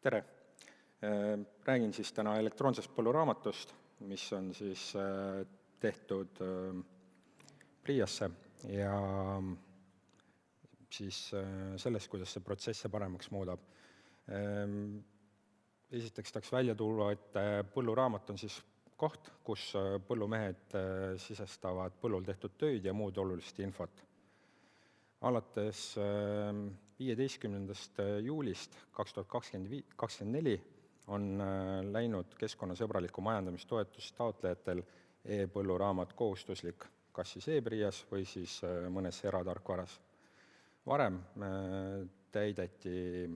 Tere! Räägin siis täna elektroonsest põlluraamatust, mis on siis tehtud PRIA-sse ja siis sellest, kuidas see protsesse paremaks muudab. Esiteks tahaks välja tuua, et põlluraamat on siis koht, kus põllumehed sisestavad põllul tehtud töid ja muud olulist infot. Alates 15. juulist 2024 on läinud keskkonnasõbraliku majandamistoetuse taotlejatel e-põlluraamat kohustuslik, kas siis e-PRIA-s või siis mõnes eratarkvaras. Varem täideti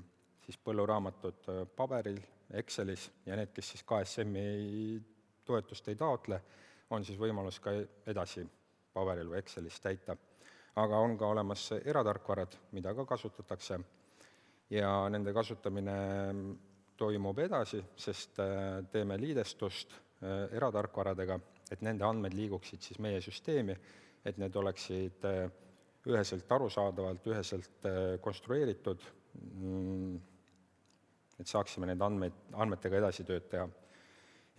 siis põlluraamatut paberil, Excelis ja need, kes siis KSM-i toetust ei taotle, on siis võimalus ka edasi paberil või Excelis täita. Aga on ka olemas eratarkvarad, mida ka kasutatakse ja nende kasutamine toimub edasi, sest teeme liidestust eratarkvaradega, et nende andmed liiguksid siis meie süsteemi, et need oleksid üheselt arusaadavalt, üheselt konstrueeritud, et saaksime need andmetega edasi tööd teha.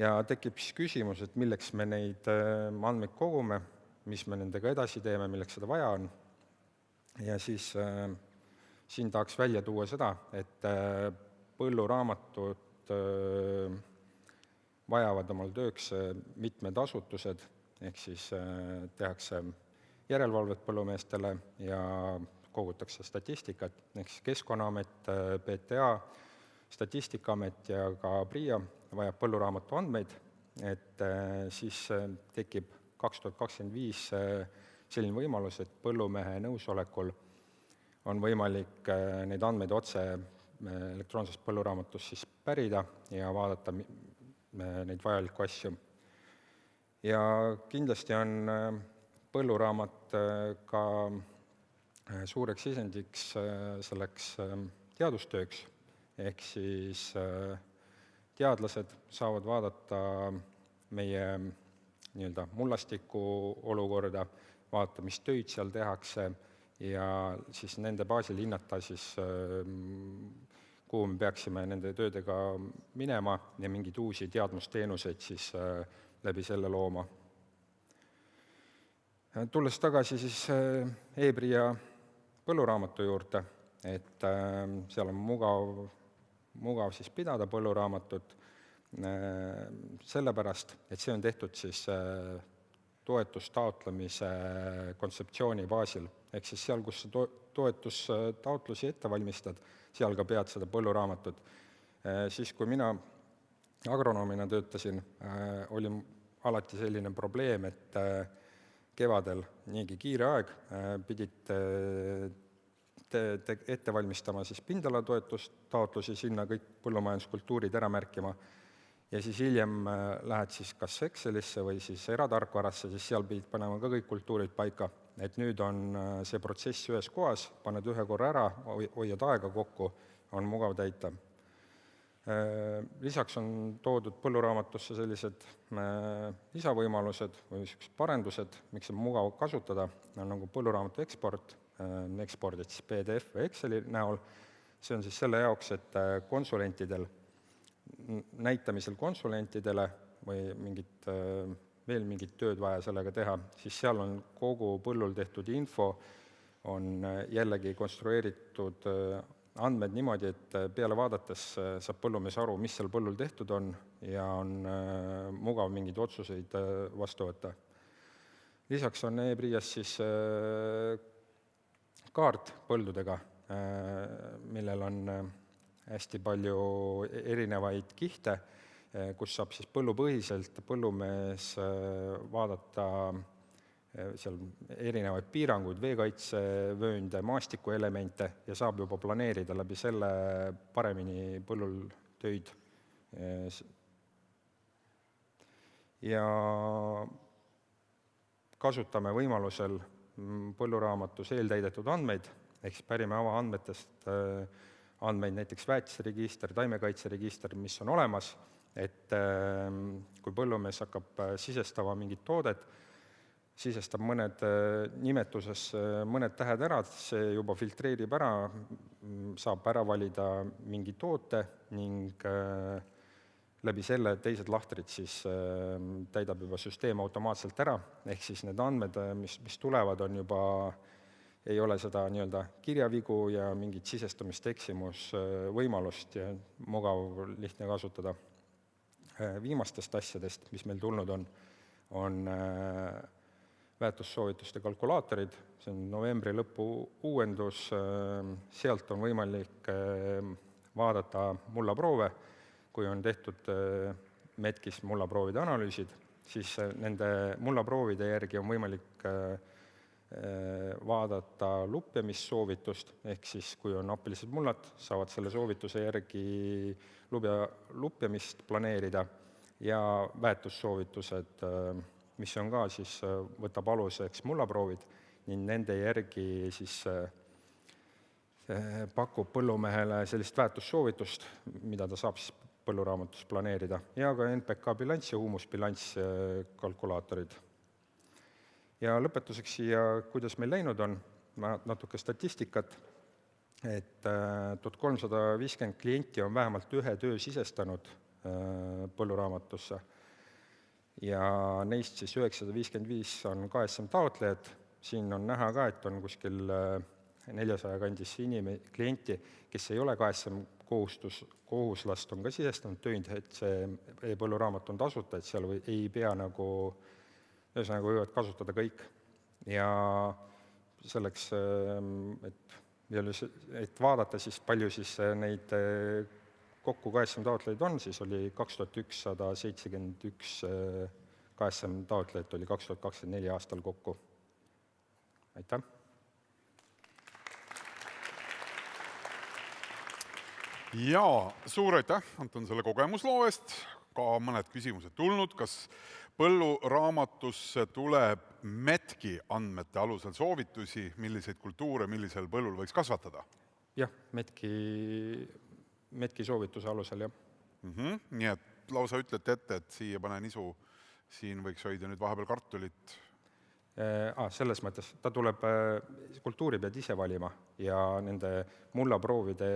Ja tekib siis küsimus, et milleks me neid andmeid kogume, mis me nendega edasi teeme, milleks seda vaja on. Ja siis siin tahaks välja tuua seda, et põlluraamatud vajavad omal tööks mitmed asutused, ehk siis tehakse järelevalvet põllumeestele ja kogutakse statistikat, ehk siis Keskkonnaamet, PTA, Statistikaamet ja ka PRIA vajab põlluraamatu andmeid, et siis tekib 2025 selline võimalus, et põllumehe nõusolekul on võimalik neid andmeid otse elektroonsest põlluraamatust siis pärida ja vaadata neid vajalikku asju. Ja kindlasti on põlluraamat ka suureks sisendiks selleks teadustööks, ehk siis teadlased saavad vaadata meie mullastiku olukorda, vaadata, mis töid seal tehakse ja siis nende baasil hinnata, siis, kuhu me peaksime nende töödega minema ja mingeid uusi teadmusteenuseid siis läbi selle looma. Tulles tagasi siis e-PRIA põlluraamatu juurde, et seal on mugav siis pidada põlluraamatut, sellepärast, et see on tehtud siis toetustaotlemise kontseptsiooni baasil. Ehk siis seal, kus sa toetustaotlusi ette valmistad, seal ka pead seda põlluraamatut. Siis, kui mina agronoomina töötasin, oli alati selline probleem, et kevadel niigi kiire aeg, pidid ette valmistama siis pindalatoetustaotlusi, sinna kõik põllumajanduskultuurid ära märkima ja siis hiljem lähed siis kas Excelisse või siis eratarkvarasse, siis seal pidid panema ka kõik kultuurid paika, et nüüd on see protsess ühes kohas, paned ühe korra ära, hoiad aega kokku, on mugav täita. Lisaks on toodud põlluraamatusse sellised lisavõimalused või parendused, miks on mugav kasutada, on nagu põlluraamatu eksport, ekspordid siis PDF või Exceli näol. See on siis selle jaoks, et näitamisel konsulentidele või veel mingit tööd vaja sellega teha, siis seal on kogu põllul tehtud info, on jällegi konstrueeritud andmed niimoodi, et peale vaadates saab põllumees aru, mis seal põllul tehtud on ja on mugav mingeid otsuseid vastu võtta. Lisaks on e-PRIA-s siis kaart põldudega, millel on hästi palju erinevaid kihte, kus saab siis põllupõhiselt põllumees vaadata seal erinevaid piiranguid, veekaitsevöönde, maastikuelemente ja saab juba planeerida läbi selle paremini põllul töid. Ja kasutame võimalusel põlluraamatus eeltäidetud andmeid, ehk pärime avaandmetest andmeid, näiteks väetiseregister, taimekaitseregister, mis on olemas, et kui põllumees hakkab sisestama mingit toodet, sisestab mõned nimetuses mõned tähed ära, see juba filtreerib ära, saab ära valida mingi toote ning läbi selle teised lahtrid siis täidab juba süsteem automaatselt ära, ehk siis need andmed, mis tulevad, on juba, ei ole seda nii-öelda kirjavigu ja mingit sisestamist eksimusvõimalust ja mugav, lihtne kasutada. Viimastest asjadest, mis meil tulnud on väärtussoovituste kalkulaatorid, see on novembri lõpu uuendus, sealt on võimalik vaadata mullaproove, kui on tehtud METKis mullaproovide analüüsid, siis nende mullaproovide järgi on võimalik vaadata lupjamissoovitust, ehk siis kui on hapelised mullad, saavad selle soovituse järgi lupjamist planeerida ja väärtussoovitused, mis on ka siis, võtab aluseks mullaproovid ning nende järgi siis pakub põllumehele sellist väärtussoovitust, mida ta saab siis põlluraamatus planeerida, ja ka NPK bilanss ja huumusbilanss kalkulaatorid. Ja lõpetuseks siia, kuidas meil läinud on, natuke statistikat, et 1350 klienti on vähemalt ühe töö sisestanud põlluraamatusse ja neist siis 955 on KSM taotlejad. Siin on näha ka, et on kuskil 400 kandis klienti, kes ei ole KSM kohuslast, on ka sisestanud töid, et see e-põlluraamat on tasuta, et seal ei pea nagu, ühesõnaga võivad kasutada kõik. Ja selleks, et vaadata siis palju siis neid kokku KSM taotlejaid on, siis oli 2171 KSM taotlejat oli 2024 aastal kokku. Aitäh! Ja suur aitäh, Anton, selle kogemusloo eest. Ka mõned küsimused tulnud. Kas põlluraamatusse tuleb METKi andmete alusel soovitusi, milliseid kultuure, millisel põllul võiks kasvatada? Jah, METKi soovituse alusel, jah. Nii et lausa ütlete ette, et siia pane nisu, siin võiks hoida nüüd vahepeal kartulit. Selles mõttes, ta tuleb, kultuuri pead ise valima ja nende mullaproovide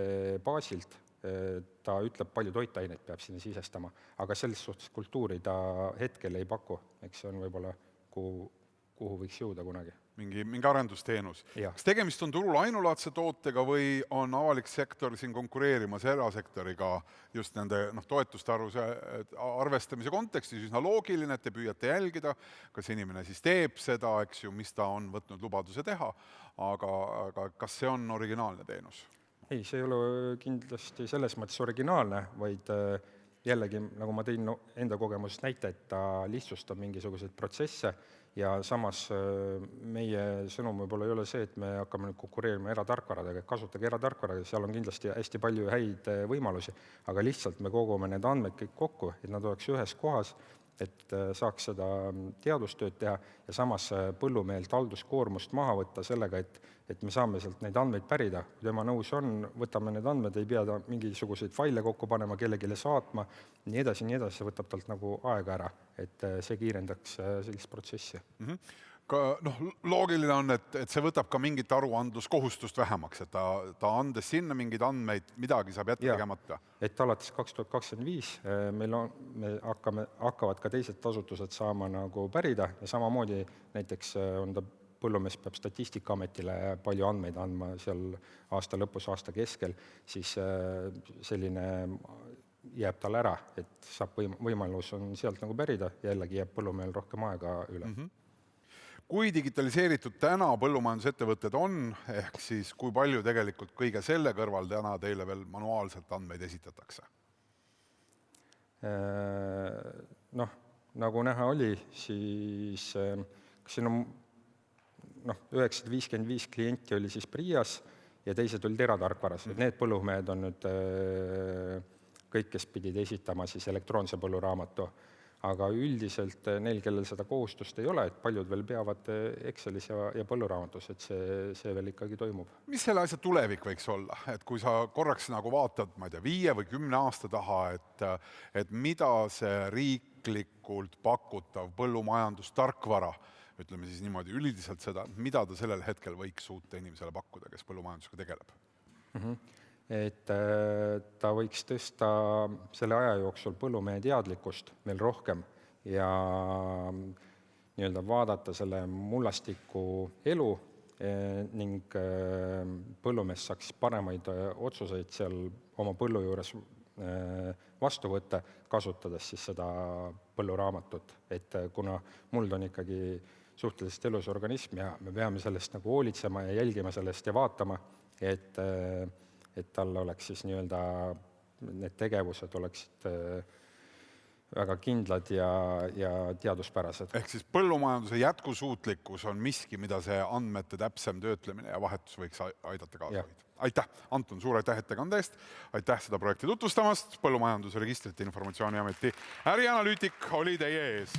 baasilt ta ütleb, palju toitaineid peab sinna sisestama, aga selles suhtes kultuuri ta hetkel ei paku, eks see on võib-olla, kuhu võiks jõuda kunagi. Mingi arendusteenus. Ja. Kas tegemist on turul ainulaadse tootega või on avalik sektor siin konkureerimas erasektoriga just nende toetuste arvestamise kontekstis üsna loogiline, et te püüate jälgida, kas inimene siis teeb seda, eks ju, mis ta on võtnud lubaduse teha, aga kas see on originaalne teenus? Ei, see ei ole kindlasti selles mõttes originaalne, vaid jällegi, nagu ma tõin enda kogemusest näite, et ta lihtsustab mingisuguseid protsesse ja samas meie sõnum võib-olla ei ole see, et me hakkame nüüd konkureerima eratarkvaradega, et kasutage eratarkvaradega, seal on kindlasti hästi palju häid võimalusi, aga lihtsalt me kogume need andmed kõik kokku, et nad oleks ühes kohas, et saaks seda teadustööd teha ja samas põllumehelt halduskoormust maha võtta sellega, et me saame sealt neid andmeid pärida. Kui tema nõus on, võtame need andmed, ei pea ta mingisuguseid faile kokku panema, kellegile saatma, nii edasi, see võtab talt nagu aega ära, et see kiirendaks sellist protsessi. Loogiline on, et see võtab ka mingit aruandluskohustust vähemaks, et ta andes sinna mingeid andmeid, midagi saab jätta tegemata. Et alates 2025 meil hakkavad ka teised asutused saama nagu pärida ja samamoodi näiteks on ta põllumees peab Statistikaametile palju andmeid andma seal aasta lõpus, aasta keskel, siis selline jääb tal ära, et saab võimalus on sealt nagu pärida ja jällegi jääb põllumehel rohkem aega üle. Kui digitaliseeritud täna põllumajandusettevõtted on, ehk siis kui palju tegelikult kõige selle kõrval täna teile veel manuaalselt andmeid esitatakse? Nagu näha oli, siis siin on 955 klienti oli siis Priias ja teised olid eratarkvaras. Need põllumehed on nüüd kõik, kes pidid esitama siis elektroonse põlluraamatu. Aga üldiselt neil, kellel seda kohustust ei ole, et paljud veel peavad Excelis ja põlluraamatus, et see veel ikkagi toimub. Mis selle asja tulevik võiks olla? Et kui sa korraks nagu vaatad, ma ei tea, 5 või 10 aasta taha, et mida see riiklikult pakutav põllumajandustarkvara ütleme siis niimoodi üldiselt seda, mida ta sellel hetkel võiks uute inimesele pakkuda, kes põllumajandusega tegeleb? Et ta võiks tõsta selle aja jooksul põllumehe teadlikkust veel rohkem ja nii-öelda vaadata selle mullastiku elu ning põllumees saaks paremaid otsuseid seal oma põllu juures vastu võtta, kasutades siis seda põlluraamatut. Et kuna muld on ikkagi suhteliselt elus organism ja me peame sellest nagu hoolitsema ja jälgima sellest ja vaatama, et tal oleks siis nii-öelda need tegevused oleksid väga kindlad ja teaduspärased. Ehk siis põllumajanduse jätkusuutlikkus on miski, mida see andmete täpsem töötlemine ja vahetus võiks aidata kaasa hoida. Aitäh, Anton, suur aitäh ettekande eest, aitäh seda projekti tutvustamast, Põllumajanduse Registrite Informatsiooni Ameti ärianalüütik oli teie ees.